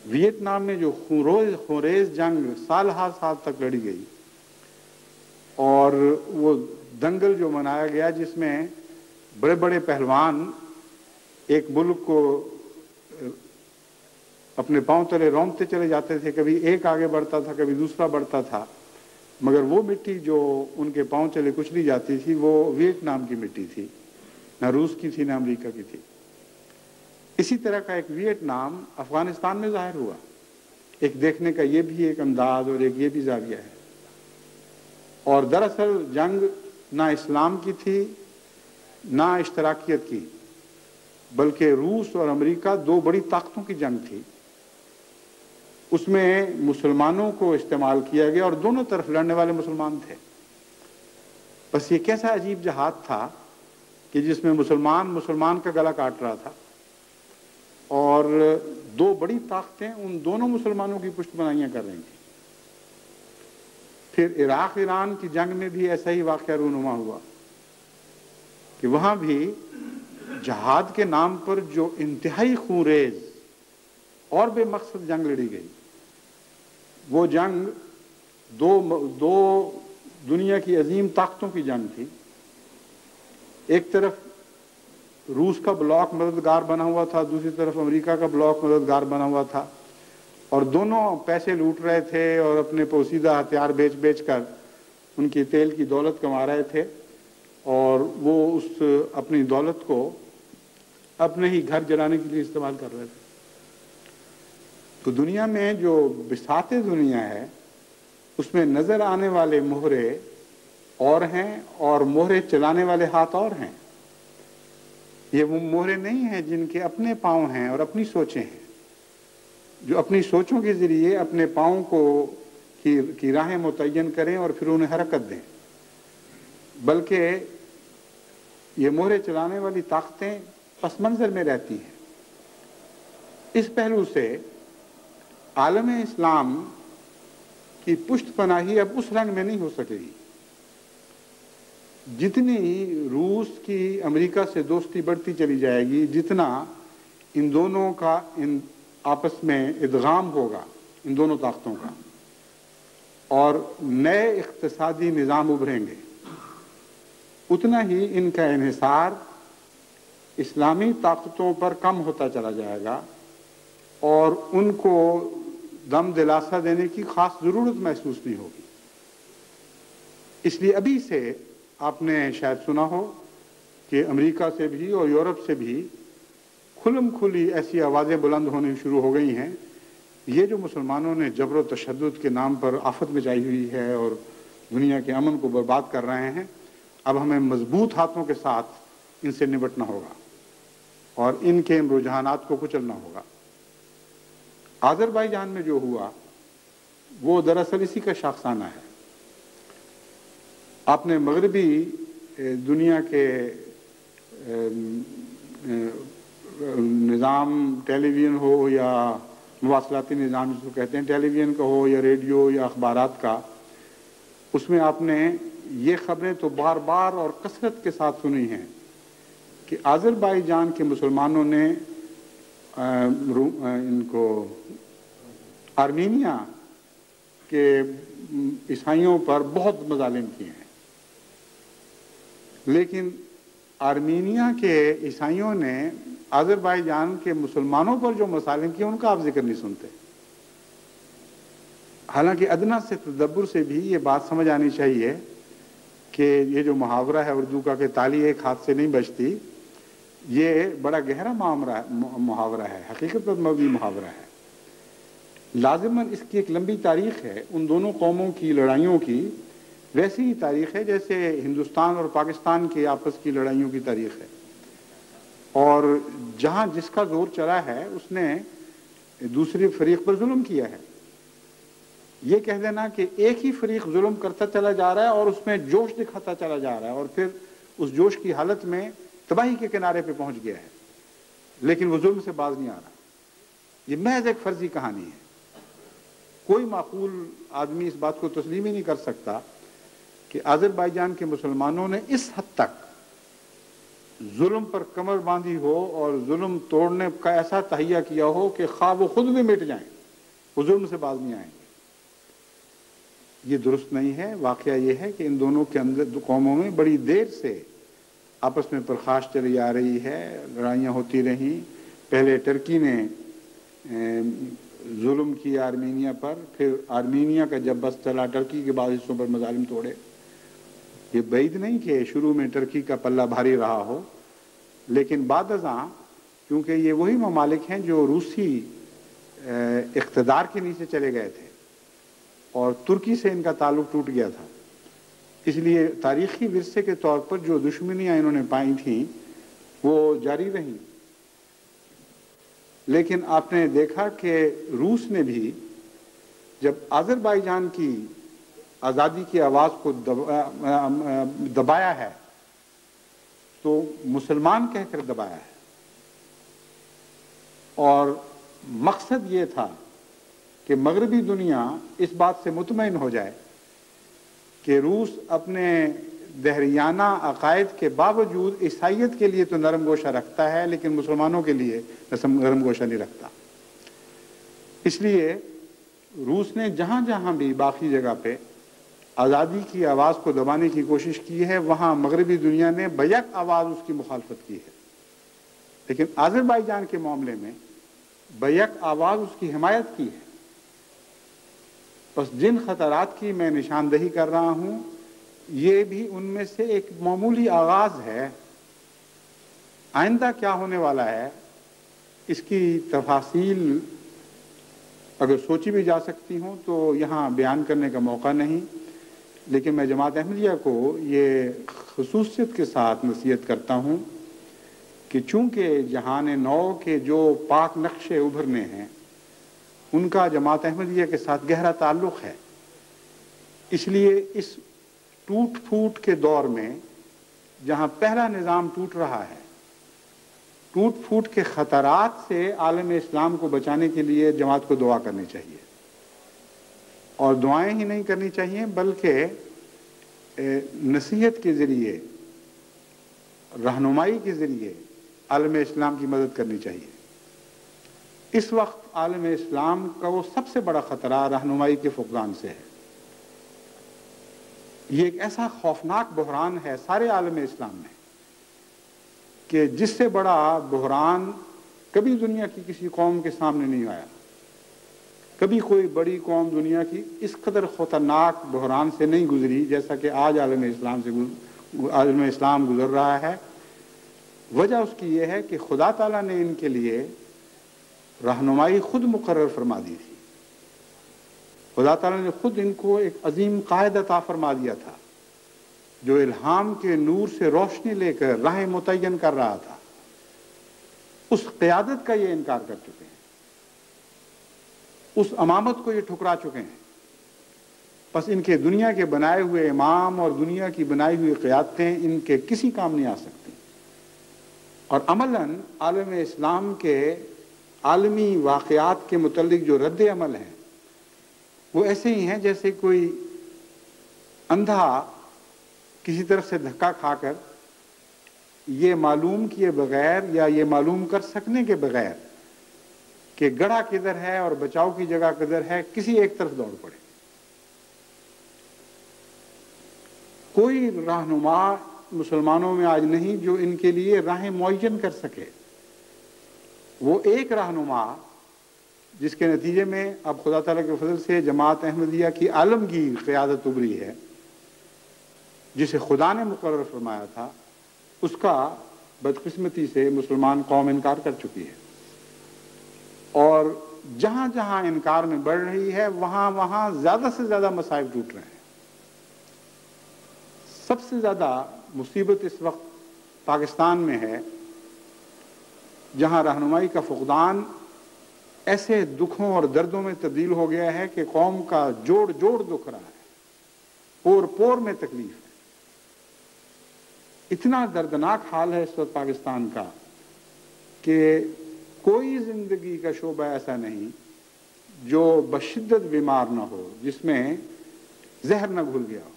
ویتنام میں جو خونریز جنگ سال ہر سال تک لڑی گئی، اور وہ دنگل جو منایا گیا جس میں بڑے بڑے پہلوان ایک ملک کو اپنے پاؤں تلے رونتے چلے جاتے تھے، کبھی ایک آگے بڑھتا تھا، کبھی دوسرا بڑھتا تھا، مگر وہ مٹی جو ان کے پاؤں چلے کچلی جاتی تھی وہ ویتنام کی مٹی تھی، نہ روس کی تھی نہ امریکہ کی تھی. اسی طرح کا ایک ویتنام افغانستان میں ظاہر ہوا، ایک دیکھنے کا یہ بھی ایک انداز اور ایک یہ بھی زاویہ ہے. اور دراصل جنگ نہ اسلام کی تھی نہ اشتراکیت کی، بلکہ روس اور امریکہ دو بڑی طاقتوں کی جنگ تھی. اس میں مسلمانوں کو استعمال کیا گیا اور دونوں طرف لڑنے والے مسلمان تھے. بس یہ کیسا عجیب جہاد تھا کہ جس میں مسلمان کا گلا کاٹ رہا تھا، اور دو بڑی طاقتیں ان دونوں مسلمانوں کی پشت بنائیاں کر رہی تھیں. پھر عراق ایران کی جنگ میں بھی ایسا ہی واقعہ رونما ہوا کہ وہاں بھی جہاد کے نام پر جو انتہائی خونریز اور بے مقصد جنگ لڑی گئی، وہ جنگ دو دنیا کی عظیم طاقتوں کی جنگ تھی. ایک طرف روس کا بلاک مددگار بنا ہوا تھا، دوسری طرف امریکہ کا بلاک مددگار بنا ہوا تھا، اور دونوں پیسے لوٹ رہے تھے اور اپنے پوسیدہ ہتھیار بیچ کر ان کی تیل کی دولت کما رہے تھے، اور وہ اس اپنی دولت کو اپنے ہی گھر جلانے کے لیے استعمال کر رہے تھے. تو دنیا میں جو بساط دنیا ہے اس میں نظر آنے والے مہرے اور ہیں اور مہرے چلانے والے ہاتھ اور ہیں. یہ وہ مہرے نہیں ہیں جن کے اپنے پاؤں ہیں اور اپنی سوچیں ہیں، جو اپنی سوچوں کے ذریعے اپنے پاؤں کی راہیں متعین کریں اور پھر انہیں حرکت دیں، بلکہ یہ مہرے چلانے والی طاقتیں پس منظر میں رہتی ہیں. اس پہلو سے عالم اسلام کی پشت پناہی اب اس رنگ میں نہیں ہو سکے گی. جتنی روس کی امریکہ سے دوستی بڑھتی چلی جائے گی، جتنا ان دونوں کا آپس میں ادغام ہوگا ان دونوں طاقتوں کا، اور نئے اقتصادی نظام ابھریں گے، اتنا ہی ان کا انحصار اسلامی طاقتوں پر کم ہوتا چلا جائے گا، اور ان کو دم دلاسا دینے کی خاص ضرورت محسوس نہیں ہوگی. اس لیے ابھی سے آپ نے شاید سنا ہو کہ امریکہ سے بھی اور یورپ سے بھی کھلم کھلی ایسی آوازیں بلند ہونے شروع ہو گئی ہیں، یہ جو مسلمانوں نے جبر و تشدد کے نام پر آفت مچائی ہوئی ہے اور دنیا کے امن کو برباد کر رہے ہیں، اب ہمیں مضبوط ہاتھوں کے ساتھ ان سے نمٹنا ہوگا اور ان کے رجحانات کو کچلنا ہوگا. آذربائیجان میں جو ہوا وہ دراصل اسی کا شاخسانہ ہے. آپ نے مغربی دنیا کے نظام، ٹیلی ویژن ہو یا مواصلاتی نظام جس کو کہتے ہیں، ٹیلی ویژن کا ہو یا ریڈیو یا اخبارات کا، اس میں آپ نے یہ خبریں تو بار بار اور کثرت کے ساتھ سنی ہیں کہ آذربائیجان کے مسلمانوں نے ان کو آرمینیا کے عیسائیوں پر بہت مظالم کیے ہیں، لیکن آرمینیا کے عیسائیوں نے آذربائیجان کے مسلمانوں پر جو مظالم کیے ان کا آپ ذکر نہیں سنتے. حالانکہ ادنا سے تدبر سے بھی یہ بات سمجھ آنی چاہیے کہ یہ جو محاورہ ہے اردو کا کہ تالی ایک ہاتھ سے نہیں بجتی، یہ بڑا گہرا محاورہ ہے، حقیقت پر مبنی محاورہ ہے. لازماً اس کی ایک لمبی تاریخ ہے، ان دونوں قوموں کی لڑائیوں کی ویسی ہی تاریخ ہے جیسے ہندوستان اور پاکستان کی آپس کی لڑائیوں کی تاریخ ہے، اور جہاں جس کا زور چلا ہے اس نے دوسری فریق پر ظلم کیا ہے. یہ کہہ دینا کہ ایک ہی فریق ظلم کرتا چلا جا رہا ہے اور اس میں جوش دکھاتا چلا جا رہا ہے اور پھر اس جوش کی حالت میں تباہی کے کنارے پہ پہنچ گیا ہے لیکن وہ ظلم سے باز نہیں آ رہا، یہ محض ایک فرضی کہانی ہے. کوئی معقول آدمی اس بات کو تسلیم ہی نہیں کر سکتا کہ آذربائیجان کے مسلمانوں نے اس حد تک ظلم پر کمر باندھی ہو اور ظلم توڑنے کا ایسا تہیہ کیا ہو کہ خواہ وہ خود بھی مٹ جائیں وہ ظلم سے باز نہیں آئیں گے. یہ درست نہیں ہے. واقعہ یہ ہے کہ ان دونوں کے اندر قوموں میں بڑی دیر سے آپس میں پرخاش چلی آ رہی ہے، لڑائیاں ہوتی رہیں. پہلے ٹرکی نے ظلم کیا آرمینیا پر، پھر آرمینیا کا جب بس چلا ٹرکی کے بعض حصوں پر مظالم توڑے. یہ بعید نہیں کہ شروع میں ٹرکی کا پلہ بھاری رہا ہو، لیکن بعد ازاں کیونکہ یہ وہی ممالک ہیں جو روسی اقتدار کے نیچے چلے گئے تھے اور ترکی سے ان کا تعلق ٹوٹ گیا تھا، اس لیے تاریخی ورثے کے طور پر جو دشمنیاں انہوں نے پائی تھیں وہ جاری رہیں۔ لیکن آپ نے دیکھا کہ روس نے بھی جب آذربائیجان کی آزادی کی آواز کو دبایا ہے تو مسلمان کہہ کر دبایا ہے، اور مقصد یہ تھا کہ مغربی دنیا اس بات سے مطمئن ہو جائے کہ روس اپنے دہریانہ عقائد کے باوجود عیسائیت کے لیے تو نرم گوشہ رکھتا ہے لیکن مسلمانوں کے لیے نرم گوشہ نہیں رکھتا۔ اس لیے روس نے جہاں جہاں بھی باقی جگہ پہ آزادی کی آواز کو دبانے کی کوشش کی ہے وہاں مغربی دنیا نے بیک آواز اس کی مخالفت کی ہے، لیکن آذربائیجان کے معاملے میں بیک آواز اس کی حمایت کی ہے۔ بس جن خطرات کی میں نشاندہی کر رہا ہوں یہ بھی ان میں سے ایک معمولی آغاز ہے، آئندہ کیا ہونے والا ہے اس کی تفاصیل اگر سوچی بھی جا سکتی ہوں تو یہاں بیان کرنے کا موقع نہیں، لیکن میں جماعت احمدیہ کو یہ خصوصیت کے ساتھ نصیحت کرتا ہوں کہ چونکہ جہان نو کے جو پاک نقشے ابھرنے ہیں ان کا جماعت احمدیہ کے ساتھ گہرا تعلق ہے، اس لیے اس ٹوٹ پھوٹ کے دور میں جہاں پہلا نظام ٹوٹ رہا ہے، ٹوٹ پھوٹ کے خطرات سے عالم اسلام کو بچانے کے لیے جماعت کو دعا کرنی چاہیے، اور دعائیں ہی نہیں کرنی چاہیے بلکہ نصیحت کے ذریعے، رہنمائی کے ذریعے عالم اسلام کی مدد کرنی چاہیے۔ اس وقت عالم اسلام کا وہ سب سے بڑا خطرہ رہنمائی کے فقدان سے ہے۔ یہ ایک ایسا خوفناک بحران ہے سارے عالم اسلام میں کہ جس سے بڑا بحران کبھی دنیا کی کسی قوم کے سامنے نہیں آیا، کبھی کوئی بڑی قوم دنیا کی اس قدر خطرناک بحران سے نہیں گزری جیسا کہ آج عالم اسلام گزر رہا ہے۔ وجہ اس کی یہ ہے کہ خدا تعالیٰ نے ان کے لیے رہنمائی خود مقرر فرما دی تھی، خدا تعالیٰ نے خود ان کو ایک عظیم قائد عطا فرما دیا تھا جو الہام کے نور سے روشنی لے کر راہ متعین کر رہا تھا۔ اس قیادت کا یہ انکار کر چکے ہیں، اس امامت کو یہ ٹھکرا چکے ہیں، بس ان کے دنیا کے بنائے ہوئے امام اور دنیا کی بنائی ہوئی قیادتیں ان کے کسی کام نہیں آ سکتی، اور عملاً عالم اسلام کے عالمی واقعات کے متعلق جو رد عمل ہیں وہ ایسے ہی ہیں جیسے کوئی اندھا کسی طرف سے دھکا کھا کر یہ معلوم کیے بغیر یا یہ معلوم کر سکنے کے بغیر کہ گڑھا کدھر ہے اور بچاؤ کی جگہ کدھر ہے کسی ایک طرف دوڑ پڑے۔ کوئی رہنما مسلمانوں میں آج نہیں جو ان کے لیے راہیں معین کر سکے۔ وہ ایک رہنما جس کے نتیجے میں اب خدا تعالیٰ کے فضل سے جماعت احمدیہ کی عالمگیر قیادت ابھری ہے، جسے خدا نے مقرر فرمایا تھا، اس کا بدقسمتی سے مسلمان قوم انکار کر چکی ہے، اور جہاں جہاں انکار میں بڑھ رہی ہے وہاں وہاں زیادہ سے زیادہ مصائب ٹوٹ رہے ہیں۔ سب سے زیادہ مصیبت اس وقت پاکستان میں ہے جہاں رہنمائی کا فقدان ایسے دکھوں اور دردوں میں تبدیل ہو گیا ہے کہ قوم کا جوڑ جوڑ دکھ رہا ہے، پور پور میں تکلیف ہے۔ اتنا دردناک حال ہے اس وقت پاکستان کا کہ کوئی زندگی کا شعبہ ایسا نہیں جو بشدت بیمار نہ ہو، جس میں زہر نہ گھل گیا ہو۔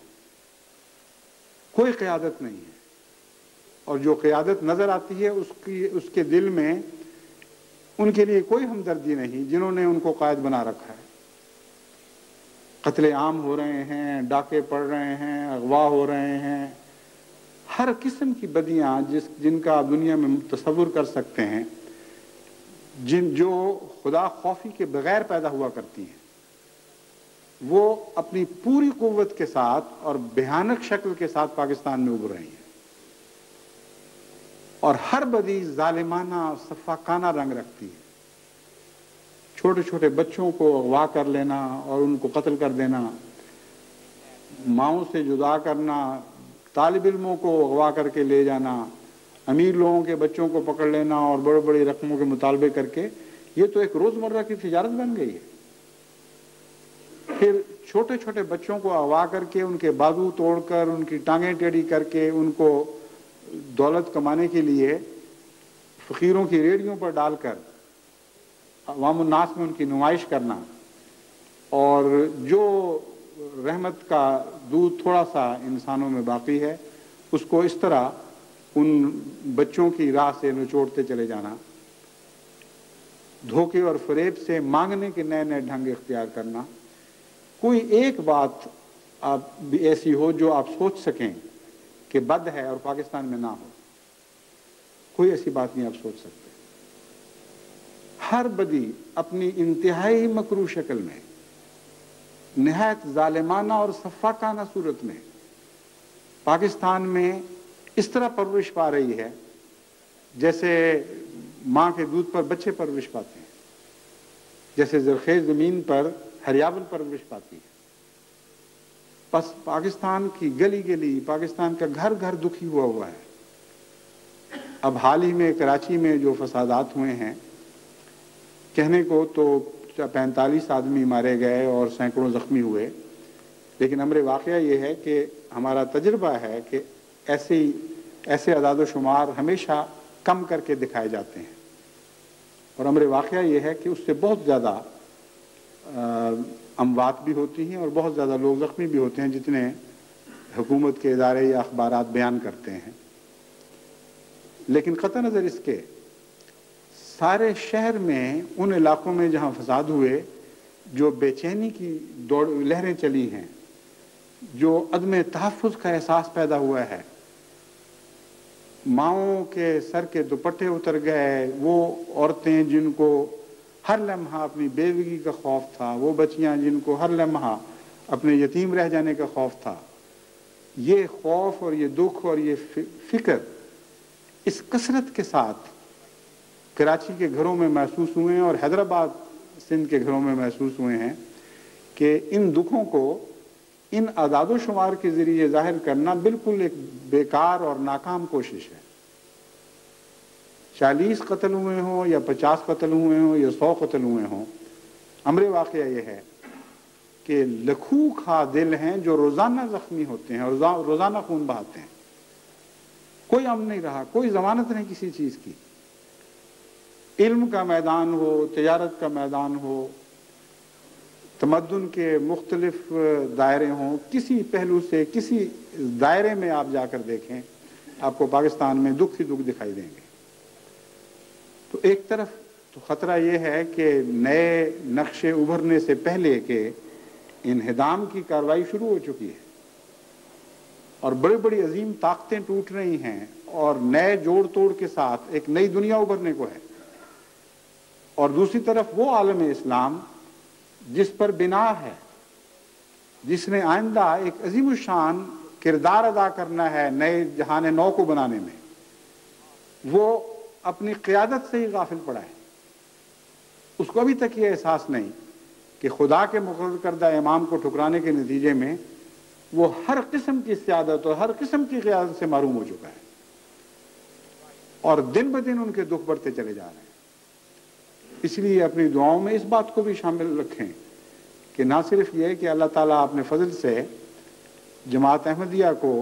کوئی قیادت نہیں ہے، اور جو قیادت نظر آتی ہے اس کے دل میں ان کے لیے کوئی ہمدردی نہیں جنہوں نے ان کو قائد بنا رکھا ہے۔ قتل عام ہو رہے ہیں، ڈاکے پڑ رہے ہیں، اغوا ہو رہے ہیں، ہر قسم کی بدیاں جن کا آپ دنیا میں تصور کر سکتے ہیں، جو خدا خوفی کے بغیر پیدا ہوا کرتی ہیں، وہ اپنی پوری قوت کے ساتھ اور بھیانک شکل کے ساتھ پاکستان میں ابھر رہی ہیں، اور ہر بدی ظالمانہ سفاکانہ رنگ رکھتی ہے۔ چھوٹے چھوٹے بچوں کو اغوا کر لینا اور ان کو قتل کر دینا، ماؤں سے جدا کرنا، طالب علموں کو اغوا کر کے لے جانا، امیر لوگوں کے بچوں کو پکڑ لینا اور بڑے بڑی رقموں کے مطالبے کر کے، یہ تو ایک روزمرہ کی تجارت بن گئی ہے۔ پھر چھوٹے چھوٹے بچوں کو اغوا کر کے ان کے بازو توڑ کر، ان کی ٹانگیں ٹیڑھی کر کے، ان کو دولت کمانے کے لیے فقیروں کی ریڑھیوں پر ڈال کر عوام الناس میں ان کی نمائش کرنا، اور جو رحمت کا دودھ تھوڑا سا انسانوں میں باقی ہے اس کو اس طرح ان بچوں کی راہ سے نچوڑتے چلے جانا، دھوکے اور فریب سے مانگنے کے نئے نئے ڈھنگ اختیار کرنا۔ کوئی ایک بات آپ بھی ایسی ہو جو آپ سوچ سکیں کہ بد ہے اور پاکستان میں نہ ہو، کوئی ایسی بات نہیں آپ سوچ سکتے۔ ہر بدی اپنی انتہائی مکروہ شکل میں، نہایت ظالمانہ اور سفاکانہ صورت میں پاکستان میں اس طرح پرورش پا رہی ہے جیسے ماں کے دودھ پر بچے پرورش پاتے ہیں، جیسے زرخیز زمین پر ہریابل پرورش پاتی ہے۔ بس پاکستان کی گلی گلی، پاکستان کا گھر گھر دکھی ہوا ہے۔ اب حال ہی میں کراچی میں جو فسادات ہوئے ہیں، کہنے کو تو 45 آدمی مارے گئے اور سینکڑوں زخمی ہوئے، لیکن امر واقعہ یہ ہے کہ ہمارا تجربہ ہے کہ ایسے اعداد و شمار ہمیشہ کم کر کے دکھائے جاتے ہیں، اور امر واقعہ یہ ہے کہ اس سے بہت زیادہ اموات بھی ہوتی ہیں اور بہت زیادہ لوگ زخمی بھی ہوتے ہیں جتنے حکومت کے ادارے یا اخبارات بیان کرتے ہیں۔ لیکن قطع نظر اس کے، سارے شہر میں ان علاقوں میں جہاں فساد ہوئے، جو بے چینی کی لہریں چلی ہیں، جو عدم تحفظ کا احساس پیدا ہوا ہے، ماؤں کے سر کے دوپٹے اتر گئے، وہ عورتیں جن کو ہر لمحہ اپنی بیوگی کا خوف تھا، وہ بچیاں جن کو ہر لمحہ اپنے یتیم رہ جانے کا خوف تھا، یہ خوف اور یہ دکھ اور یہ فکر اس کثرت کے ساتھ کراچی کے گھروں میں محسوس ہوئے ہیں اور حیدرآباد سندھ کے گھروں میں محسوس ہوئے ہیں کہ ان دکھوں کو ان اعداد و شمار کے ذریعے ظاہر کرنا بالکل ایک بیکار اور ناکام کوشش ہے۔ 40 قتل ہوئے ہوں یا 50 قتل ہوئے ہوں یا 100 قتل ہوئے ہوں، امر واقعہ یہ ہے کہ لکھوں خواہ دل ہیں جو روزانہ زخمی ہوتے ہیں اور روزانہ خون بہاتے ہیں۔ کوئی امن نہیں رہا، کوئی ضمانت نہیں کسی چیز کی۔ علم کا میدان ہو، تجارت کا میدان ہو، تمدن کے مختلف دائرے ہوں، کسی پہلو سے کسی دائرے میں آپ جا کر دیکھیں، آپ کو پاکستان میں دکھ ہی دکھ دکھائی دیں گے۔ تو ایک طرف تو خطرہ یہ ہے کہ نئے نقشے ابھرنے سے پہلے کہ انہدام کی کارروائی شروع ہو چکی ہے اور بڑی بڑی عظیم طاقتیں ٹوٹ رہی ہیں اور نئے جوڑ توڑ کے ساتھ ایک نئی دنیا ابھرنے کو ہے، اور دوسری طرف وہ عالم اسلام جس پر بنا ہے، جس نے آئندہ ایک عظیم الشان کردار ادا کرنا ہے نئے جہان نو کو بنانے میں، وہ اپنی قیادت سے ہی غافل پڑا ہے۔ اس کو ابھی تک یہ احساس نہیں کہ خدا کے مقرر کردہ امام کو ٹھکرانے کے نتیجے میں وہ ہر قسم کی سیادت اور ہر قسم کی قیادت سے محروم ہو چکا ہے، اور دن بدن ان کے دکھ بڑھتے چلے جا رہے ہیں۔ اس لیے اپنی دعاؤں میں اس بات کو بھی شامل رکھیں کہ نہ صرف یہ کہ اللہ تعالیٰ اپنے فضل سے جماعت احمدیہ کو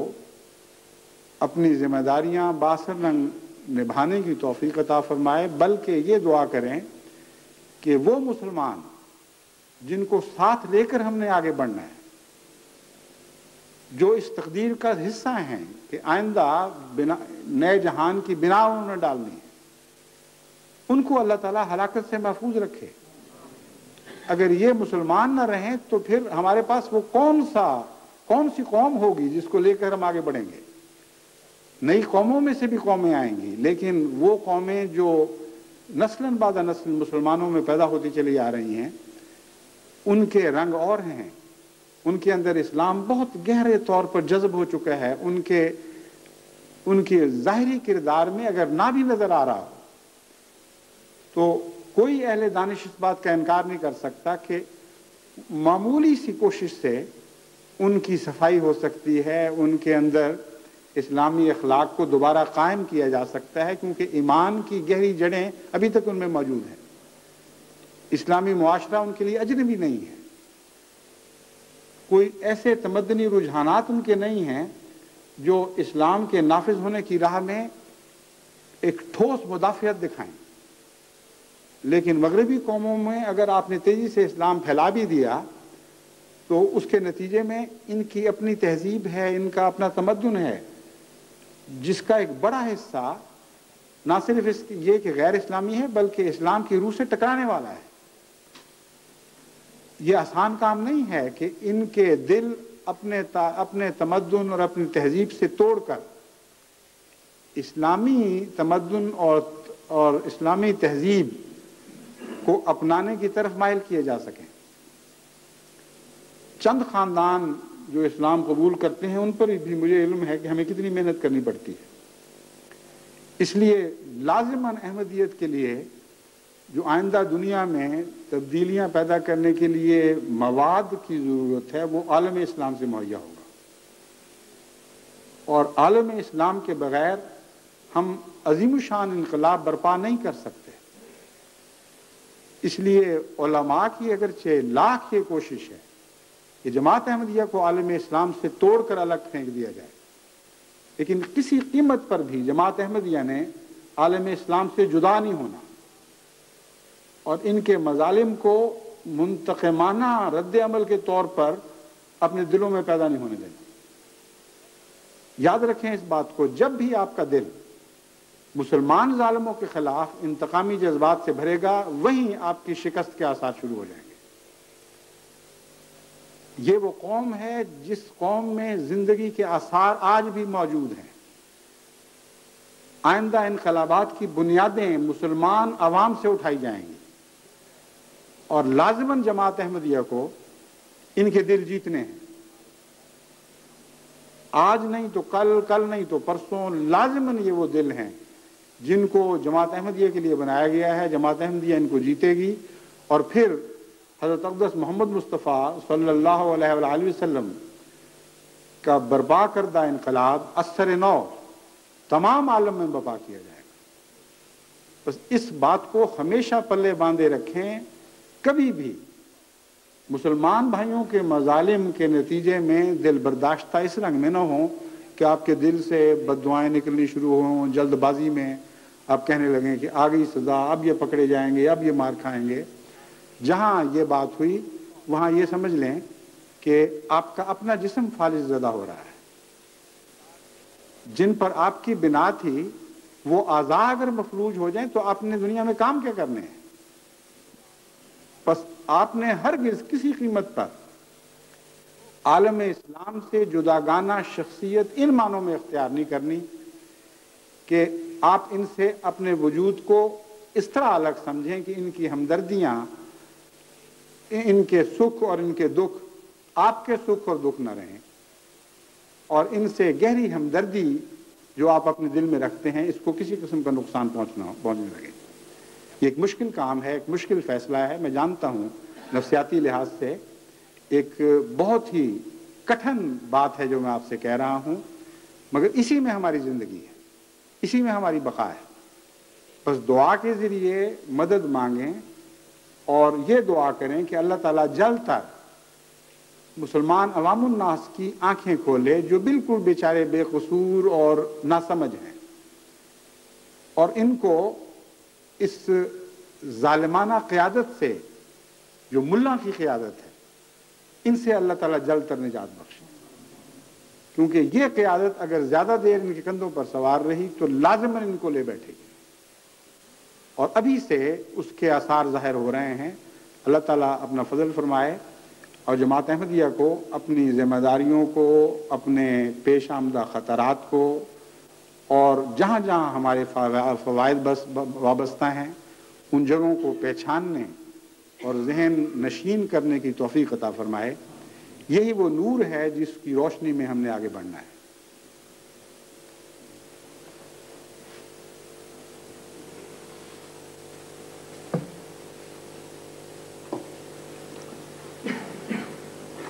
اپنی ذمہ داریاں بااثر رنگ نبھانے کی توفیق عطا فرمائے، بلکہ یہ دعا کریں کہ وہ مسلمان جن کو ساتھ لے کر ہم نے آگے بڑھنا ہے، جو اس تقدیر کا حصہ ہیں کہ آئندہ نئے جہان کی بنا انہوں نے ڈالنی ہے، ان کو اللہ تعالیٰ ہلاکت سے محفوظ رکھے۔ اگر یہ مسلمان نہ رہیں تو پھر ہمارے پاس وہ کون سی قوم ہوگی جس کو لے کر ہم آگے بڑھیں گے؟ نئی قوموں میں سے بھی قومیں آئیں گی، لیکن وہ قومیں جو نسلاً بعد نسل مسلمانوں میں پیدا ہوتی چلی آ رہی ہیں، ان کے رنگ اور ہیں، ان کے اندر اسلام بہت گہرے طور پر جذب ہو چکا ہے، ان کے ظاہری کردار میں اگر نہ بھی نظر آ رہا ہو تو کوئی اہل دانش اس بات کا انکار نہیں کر سکتا کہ معمولی سی کوشش سے ان کی صفائی ہو سکتی ہے، ان کے اندر اسلامی اخلاق کو دوبارہ قائم کیا جا سکتا ہے، کیونکہ ایمان کی گہری جڑیں ابھی تک ان میں موجود ہیں۔ اسلامی معاشرہ ان کے لیے اجنبی نہیں ہے، کوئی ایسے تمدنی رجحانات ان کے نہیں ہیں جو اسلام کے نافذ ہونے کی راہ میں ایک ٹھوس مدافعت دکھائیں۔ لیکن مغربی قوموں میں اگر آپ نے تیزی سے اسلام پھیلا بھی دیا تو اس کے نتیجے میں ان کی اپنی تہذیب ہے، ان کا اپنا تمدن ہے، جس کا ایک بڑا حصہ نہ صرف یہ کہ غیر اسلامی ہے بلکہ اسلام کی روح سے ٹکرانے والا ہے۔ یہ آسان کام نہیں ہے کہ ان کے دل اپنے تمدن اور اپنی تہذیب سے توڑ کر اسلامی تمدن اور اسلامی تہذیب کو اپنانے کی طرف مائل کیے جا سکیں۔ چند خاندان جو اسلام قبول کرتے ہیں ان پر بھی مجھے علم ہے کہ ہمیں کتنی محنت کرنی پڑتی ہے۔ اس لیے لازماً احمدیت کے لیے جو آئندہ دنیا میں تبدیلیاں پیدا کرنے کے لیے مواد کی ضرورت ہے وہ عالم اسلام سے مہیا ہوگا، اور عالم اسلام کے بغیر ہم عظیم الشان انقلاب برپا نہیں کر سکتے۔ اس لیے علماء کی اگرچہ لاکھ یہ کوشش ہے کہ جماعت احمدیہ کو عالم اسلام سے توڑ کر الگ پھینک دیا جائے، لیکن کسی قیمت پر بھی جماعت احمدیہ نے عالم اسلام سے جدا نہیں ہونا اور ان کے مظالم کو منتقمانہ رد عمل کے طور پر اپنے دلوں میں پیدا نہیں ہونے دینا۔ یاد رکھیں اس بات کو، جب بھی آپ کا دل مسلمان ظالموں کے خلاف انتقامی جذبات سے بھرے گا وہیں آپ کی شکست کے آثار شروع ہو جائیں گے۔ یہ وہ قوم ہے جس قوم میں زندگی کے آثار آج بھی موجود ہیں۔ آئندہ انقلابات کی بنیادیں مسلمان عوام سے اٹھائی جائیں گی، اور لازماً جماعت احمدیہ کو ان کے دل جیتنے ہیں۔ آج نہیں تو کل، کل نہیں تو پرسوں، لازماً یہ وہ دل ہیں جن کو جماعت احمدیہ کے لیے بنایا گیا ہے۔ جماعت احمدیہ ان کو جیتے گی، اور پھر حضرت اقدس محمد مصطفیٰ صلی اللہ علیہ وآلہ وسلم کا برپا کردہ انقلاب اثر نو تمام عالم میں برپا کیا جائے گا۔ بس اس بات کو ہمیشہ پلے باندھے رکھیں، کبھی بھی مسلمان بھائیوں کے مظالم کے نتیجے میں دل برداشتہ اس رنگ میں نہ ہوں کہ آپ کے دل سے بد دعائیں نکلنی شروع ہوں، جلد بازی میں آپ کہنے لگیں کہ آ گئی سزا، اب یہ پکڑے جائیں گے، اب یہ مار کھائیں گے۔ جہاں یہ بات ہوئی وہاں یہ سمجھ لیں کہ آپ کا اپنا جسم فالج زدہ ہو رہا ہے۔ جن پر آپ کی بنا تھی وہ اعضاء اگر مفلوج ہو جائیں تو آپ نے دنیا میں کام کیا کرنے ہیں؟ بس آپ نے ہرگز کسی قیمت پر عالم اسلام سے جداگانہ شخصیت ان معنوں میں اختیار نہیں کرنی کہ آپ ان سے اپنے وجود کو اس طرح الگ سمجھیں کہ ان کی ہمدردیاں، ان کے سکھ اور ان کے دکھ آپ کے سکھ اور دکھ نہ رہیں، اور ان سے گہری ہمدردی جو آپ اپنے دل میں رکھتے ہیں اس کو کسی قسم کا نقصان پہنچنے لگے۔ یہ ایک مشکل کام ہے، ایک مشکل فیصلہ ہے، میں جانتا ہوں نفسیاتی لحاظ سے ایک بہت ہی کٹھن بات ہے جو میں آپ سے کہہ رہا ہوں، مگر اسی میں ہماری زندگی ہے، اسی میں ہماری بقا ہے۔ بس دعا کے ذریعے مدد مانگیں اور یہ دعا کریں کہ اللہ تعالیٰ جلد تک مسلمان عوام الناس کی آنکھیں کھولے جو بالکل بیچارے بے قصور اور ناسمجھ ہیں، اور ان کو اس ظالمانہ قیادت سے جو ملا کی قیادت ہے ان سے اللہ تعالیٰ جلد تر نجات بخشے، کیونکہ یہ قیادت اگر زیادہ دیر ان کے کندھوں پر سوار رہی تو لازماً ان کو لے بیٹھے گی، اور ابھی سے اس کے آثار ظاہر ہو رہے ہیں۔ اللہ تعالیٰ اپنا فضل فرمائے اور جماعت احمدیہ کو اپنی ذمہ داریوں کو، اپنے پیش آمدہ خطرات کو، اور جہاں جہاں ہمارے فوائد وابستہ ہیں ان جگہوں کو پہچاننے اور ذہن نشین کرنے کی توفیق عطا فرمائے۔ یہی وہ نور ہے جس کی روشنی میں ہم نے آگے بڑھنا ہے۔